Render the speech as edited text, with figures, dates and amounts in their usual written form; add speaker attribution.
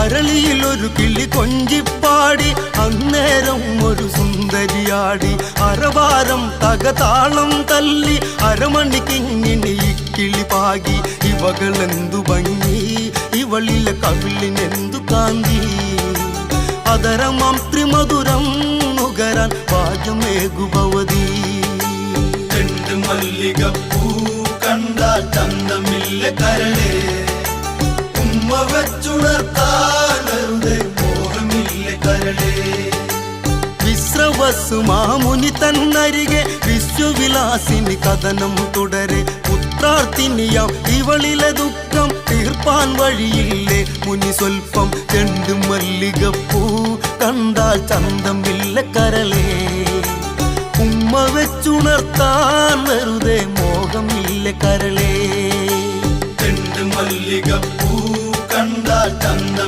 Speaker 1: അരളിയിലൊരു കിളി കൊഞ്ചിപ്പാടി അന്നേരം ഒരു സുന്ദരിയാടി അരവാരം തകതാളം തല്ലി അരമണിക്കിങ്ങിനി ഇക്കിളി പാകി ഇവകളെന്തു ഭംഗി ഇവളിലെ കവിളിനെന്തു കാന്തി അതരമാം ത്രിമധുരം നുകരാൻ ഭാഗ്യമേകുഭവതി
Speaker 2: മല്ലികപ്പൂ കണ്ടാൽ ചന്തമില്ല കരളേ ഉമ്മ വെച്ചുണർത്താനരുതേ മോഹമില്ല കരളേ
Speaker 1: വിശ്രവസ്സു മാമുനി തന്നരികെ വിശ്വവിലാസിനി കഥനം തുടരെ പുത്രാർത്ഥിനിയാം ഇവളിലെ ദുഃഖം തീർപ്പാൻ വഴിയില്ലേ മുനി സ്വൽപ്പം മല്ലികപ്പൂ കണ്ടാൽ ചന്തമില്ല കരളേ ഉമ്മ വെച്ചുണർത്താൻ വെറുതെ മോഹമില്ല കരളേ
Speaker 2: മല്ലികപ്പൂ കണ്ടാൽ ചന്തമില്ല